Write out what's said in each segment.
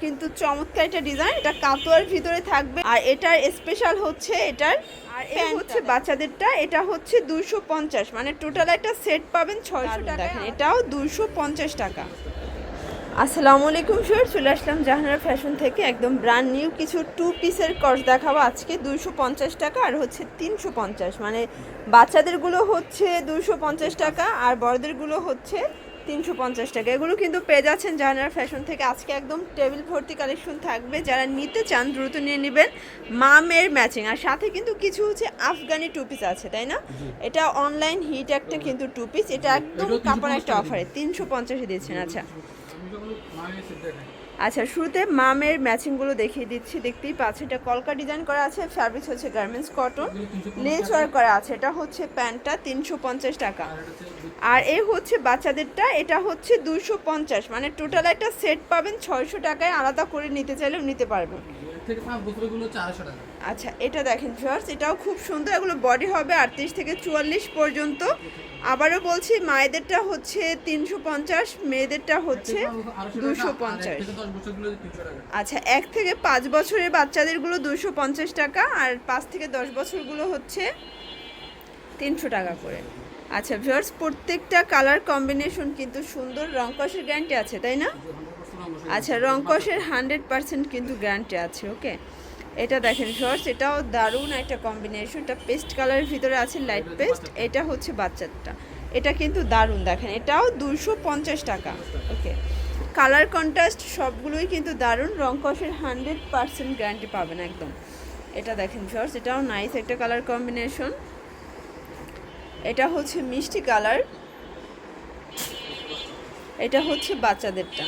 কিন্তু চমৎকার একটা ডিজাইন, এটা কাতোয়ার ভিতরে থাকবে। আর এটার স্পেশাল হচ্ছে এটার আর এই হচ্ছে বাচ্চাদেরটা, এটা হচ্ছে 250, মানে টোটাল একটা সেট পাবেন 600 টাকা। দেখেন এটাও 250 টাকা। আসসালামু আলাইকুম স্যার, চলে আসলাম জাহানারা ফ্যাশন থেকে একদম ব্র্যান্ড নিউ কিছু 2 পিসের কর্স দেখাবো আজকে। 250 টাকা আর হচ্ছে 350, মানে বাচ্চাদেরগুলো হচ্ছে 250 টাকা আর বড়দেরগুলো হচ্ছে 350 টাকা। এগুলো কিন্তু পেয়ে যাচ্ছেন জাহানারা ফ্যাশন থেকে। আজকে একদম টেবিল ভর্তি কালেকশন থাকবে, যারা নিতে চান দ্রুত নিয়ে নেবেন। মামের ম্যাচিং আর সাথে কিন্তু কিছু হচ্ছে আফগানি 2 পিস আছে, তাই না? এটা অনলাইন হিট একটা কিন্তু 2 পিস, এটা একদম কাপড় একটা অফারে 350-এ দিয়েছেন। আচ্ছা শুরুতে মামের ম্যাচিংগুলো দেখিয়ে দিচ্ছি। দেখতেই পাচ্ছি এটা কলকা ডিজাইন করা আছে, ফ্যাব্রিক্স হচ্ছে গার্মেন্টস কটন, লেস ওয়ার্ক করা আছে। এটা হচ্ছে প্যান্টটা 350 টাকা। আর এই হচ্ছে বাচ্চাদেরটা, এটা হচ্ছে 250, মানে টোটাল একটা সেট পাবেন 600 টাকায়। আলাদা করে নিতে চাইলেও নিতে পারবেন। আচ্ছা এটা দেখেন ভিউয়ার্স, এটাও খুব সুন্দর। এগুলো বডি হবে 38 থেকে 44 পর্যন্ত। আবারও বলছি, মায়েদেরটা হচ্ছে 350, মেয়েদেরটা হচ্ছে 250। আচ্ছা 1 থেকে 5 বছরের বাচ্চাদেরগুলো 250 টাকা, আর 5 থেকে 10 বছরগুলো হচ্ছে 300 টাকা করে। আচ্ছা ভিউয়ার্স, প্রত্যেকটা কালার কম্বিনেশন কিন্তু সুন্দর। রং কষের গ্যারান্টি আছে, তাই না? আচ্ছা রং কষের 100% কিন্তু গ্যারান্টি আছে। ওকে, এটা দেখেন ভিউয়ার্স, এটাও দারুণ একটা কম্বিনেশন। এটা পেস্ট কালারের ভিতরে আছে, লাইট পেস্ট। এটা হচ্ছে বাচ্চাটা, এটা কিন্তু দারুণ। দেখেন এটাও 250 টাকা। ওকে, কালার কন্ট্রাস্ট সবগুলোই কিন্তু দারুণ। রং কষের 100% গ্যারান্টি পাবেন একদম। এটা দেখেন ভিউয়ার্স, এটাও নাইস একটা কালার কম্বিনেশন। এটা হচ্ছে মিষ্টি কালার, এটা হচ্ছে বাচ্চাদেরটা।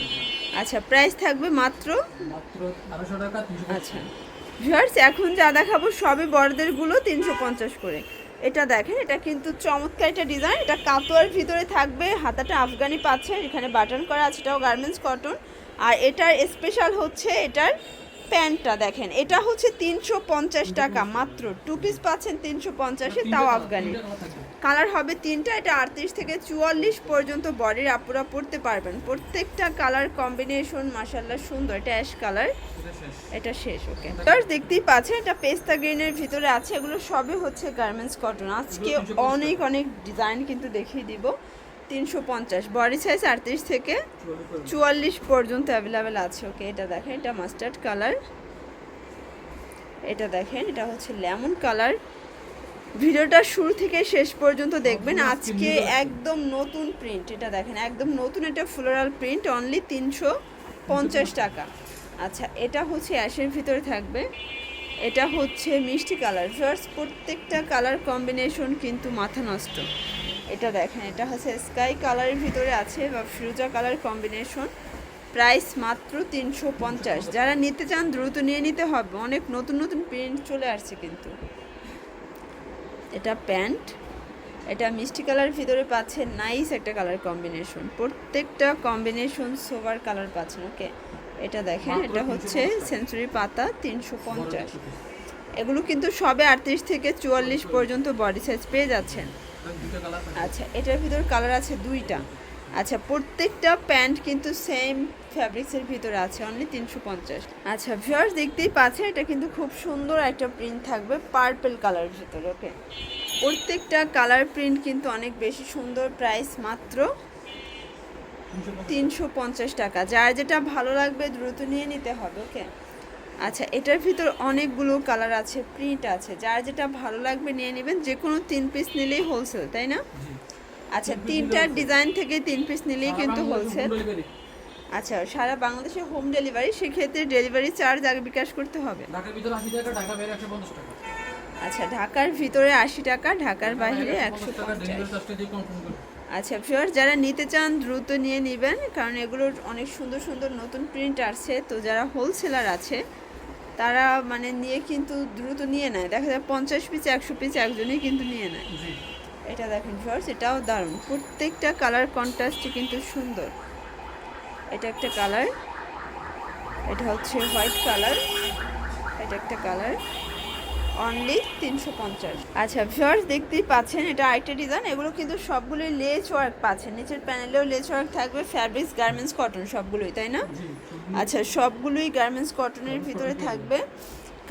আচ্ছা প্রাইস থাকবে মাত্র 1200 টাকা। আচ্ছা ভিউয়ার্স, এখন যা দেখাবো সবই বড়দেরগুলো 350 করে। এটা দেখেন, এটা কিন্তু চমৎকার একটা ডিজাইন। এটা কাতোয়ার ভিতরে থাকবে, হাতাটা আফগানি পাচ্ছে, এখানে বাটন করা আছে। এটাও গার্মেন্টস কটন। আর এটার স্পেশাল হচ্ছে এটার প্যান্টটা। দেখেন এটা হচ্ছে 350 টাকা মাত্র। 2 পিস পাচ্ছেন 350-এ, তাও আফগানি। কালার হবে 3টা। এটা 38 থেকে 44 পর্যন্ত বডির আপুরা পরতে পারবেন। প্রত্যেকটা কালার কম্বিনেশন মাশাআল্লাহ সুন্দর। এটা অ্যাশ কালার, এটা শেষ। ওকে তার দেখতেই পাচ্ছেন, এটা পেস্তা গ্রিনের ভিতরে আছে। এগুলো সবই হচ্ছে গার্মেন্টস কটন। আজকে অনেক অনেক ডিজাইন কিন্তু দেখিয়ে দিব। 350, বডি সাইজ 38 থেকে 44 পর্যন্ত অ্যাভেলেবেল আছে। ওকে এটা দেখেন, এটা মাস্টার্ড কালার। এটা দেখেন, এটা হচ্ছে লেমন কালার। ভিডিওটা শুরু থেকে শেষ পর্যন্ত দেখবেন। আজকে একদম নতুন প্রিন্ট, এটা দেখেন একদম নতুন, এটা ফ্লোরাল প্রিন্ট, অনলি 350 টাকা। আচ্ছা এটা হচ্ছে অ্যাশের ভিতরে থাকবে, এটা হচ্ছে মিষ্টি কালার। ফার্স্ট প্রত্যেকটা কালার কম্বিনেশন কিন্তু মাথা নষ্ট। এটা দেখেন, এটা হচ্ছে স্কাই কালারের ভিতরে আছে বা ফিরোজা কালার কম্বিনেশন। প্রাইস মাত্র 350। যারা নিতে চান দ্রুত নিয়ে নিতে হবে, অনেক নতুন নতুন প্রিন্ট চলে আসছে কিন্তু। এটা প্যান্ট, এটা মিষ্টি কালার ভিতরে পাচ্ছেন, নাইস একটা কালার কম্বিনেশন। প্রত্যেকটা কম্বিনেশন সোভার কালার পাচ্ছেন। ওকে এটা দেখেন, এটা হচ্ছে সেঞ্চুরি পাতা 350। এগুলো কিন্তু সবে 38 থেকে 44 পর্যন্ত বডি সাইজ পেয়ে যাচ্ছেন। আচ্ছা এটার ভিতর কালার আছে 2টা। আচ্ছা প্রত্যেকটা প্যান্ট কিন্তু সেম ফ্যাব্রিক্সের ভিতরে আছে, অনলি 350। আচ্ছা ভিউয়ার্স দেখতেই পাচ্ছেন, এটা কিন্তু খুব সুন্দর একটা প্রিন্ট থাকবে পার্পল কালারের ভিতরে। ওকে প্রত্যেকটা কালার প্রিন্ট কিন্তু অনেক বেশি সুন্দর। প্রাইস মাত্র 350 টাকা। যার যেটা ভালো লাগবে দ্রুত নিয়ে নিতে হবে। ওকে আচ্ছা এটার ভিতর অনেকগুলো কালার আছে, প্রিন্ট আছে, যার যেটা ভালো লাগবে নিয়ে নেবেন। যে কোনো 3 পিস নিলেই হোলসেল, তাই না? আচ্ছা 3টা ডিজাইন থেকে 3 পিস নিলেই কিন্তু হোলসেল। আচ্ছা সারা বাংলাদেশে হোম ডেলিভারি, সেক্ষেত্রে ডেলিভারি চার্জ আগে বিকাশ করতে হবে। ঢাকার ভিতরে 80 টাকা, ঢাকার বাইরে 150 টাকা। আচ্ছা ঢাকার ভিতরে 80 টাকা, ঢাকার বাইরে 150। আচ্ছা ভিউয়ার্স, যারা নিতে চান দ্রুত নিয়ে নেবেন, কারণ এগুলোর অনেক সুন্দর সুন্দর নতুন প্রিন্ট আসছে। তো যারা হোলসেলার আছে তারা মানে নিয়ে কিন্তু দ্রুত নিয়ে নেয়। দেখা যায় 50 পিস 100 পিস একজনই কিন্তু নিয়ে নেয়। এটা দেখেন ভিউয়ার্স, এটাও দারুণ। প্রত্যেকটা কালার কন্ট্রাস্টই কিন্তু সুন্দর। এটা একটা কালার, এটা হচ্ছে হোয়াইট কালার, এটা একটা কালার, অনলি 350। আচ্ছা ভিউয়ার্স দেখতেই পাচ্ছেন এটা আরেকটা ডিজাইন, এগুলো কিন্তু সবগুলোই লেস ওয়ার্ক পাচ্ছেন, নিচের প্যানেলেও লেস ওয়ার্ক থাকবে, ফ্যাব্রিক্স গার্মেন্টস কটন সবগুলোই, তাই না? জি আচ্ছা সবগুলোই গার্মেন্টস কটনের ভিতরে থাকবে।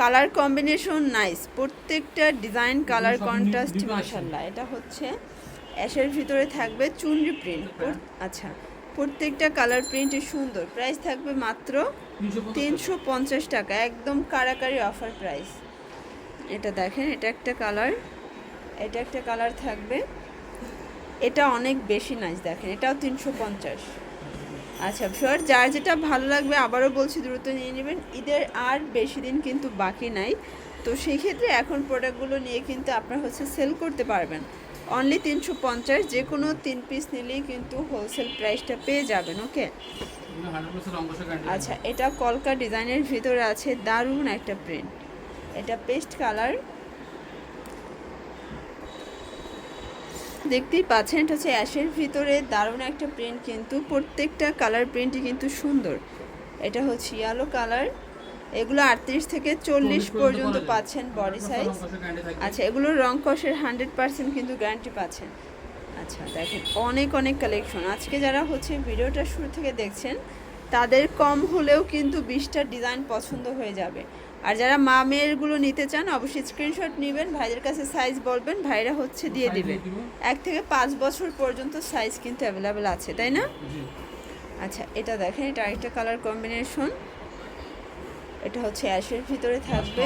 কালার কম্বিনেশন নাইস, প্রত্যেকটা ডিজাইন কালার কন্ট্রাস্ট মাশাআল্লাহ। এটা হচ্ছে অ্যাশের ভিতরে থাকবে চুনরি প্রিন্ট। আচ্ছা প্রত্যেকটা কালার প্রিন্টই সুন্দর। প্রাইস থাকবে মাত্র 350 টাকা, একদম কারাকারি অফার প্রাইস। এটা দেখেন, এটা একটা কালার, এটা একটা কালার থাকবে, এটা অনেক বেশি নাইস, দেখেন এটাও 350। আচ্ছা ভিউয়ার যার যেটা ভালো লাগবে আবারও বলছি দ্রুত নিয়ে নেবেন, ঈদের আর বেশি দিন কিন্তু বাকি নাই, তো সেই ক্ষেত্রে এখন প্রোডাক্টগুলো নিয়ে কিন্তু আপনারা হচ্ছে সেল করতে পারবেন। অনলি 350, যে কোনো 3 পিস নিলেই কিন্তু হোলসেল প্রাইসটা পেয়ে যাবেন। ওকে 100% অঙ্কশ গ্যারান্টি। আচ্ছা এটা কলকা ডিজাইনের ভিতরে আছে দারুণ একটা প্রিন্ট, এটা পেস্ট কালার, দেখতেই পাচ্ছেন এটা হচ্ছে অ্যাশের ভিতরে দারুণ একটা প্রিন্ট, কিন্তু প্রত্যেকটা কালার প্রিন্টই কিন্তু সুন্দর। এটা হচ্ছে ইয়েলো কালার, এগুলো 38 থেকে 40 পর্যন্ত পাচ্ছেন বডি সাইজ। আচ্ছা এগুলোর রং কষের 100% কিন্তু গ্যারান্টি পাচ্ছেন। আচ্ছা দেখেন অনেক অনেক কালেকশন, আজকে যারা হচ্ছে ভিডিওটা শুরু থেকে দেখছেন তাদের কম হলেও কিন্তু 20টা ডিজাইন পছন্দ হয়ে যাবে। আর যারা মা মেয়েরগুলো নিতে চান অবশ্যই স্ক্রিনশট নেবেন, ভাইদের কাছে সাইজ বলবেন, ভাইরা হচ্ছে দিয়ে দিবে। 1 থেকে 5 বছর পর্যন্ত সাইজ কিন্তু অ্যাভেলেবেল আছে, তাই না? আচ্ছা এটা দেখেন, এটা আরেকটা কালার কম্বিনেশন, এটা হচ্ছে অ্যাশের ভিতরে থাকবে,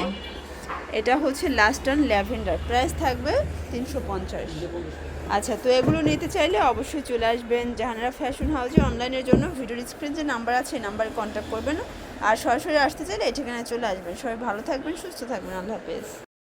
এটা হচ্ছে লাস্ট অন ল্যাভেন্ডার, প্রাইস থাকবে 350। আচ্ছা তো এগুলো নিতে চাইলে অবশ্যই চলে আসবেন জাহানারা ফ্যাশন হাউসে। অনলাইনের জন্য ভিডিওর স্ক্রিনে যে নাম্বার আছে এই নাম্বারে কন্ট্যাক্ট করবেন, আর সরাসরি আসতে চাইলে এই ঠিকানায় চলে আসবেন। সবাই ভালো থাকবেন, সুস্থ থাকবেন, আল্লাহ হাফেজ।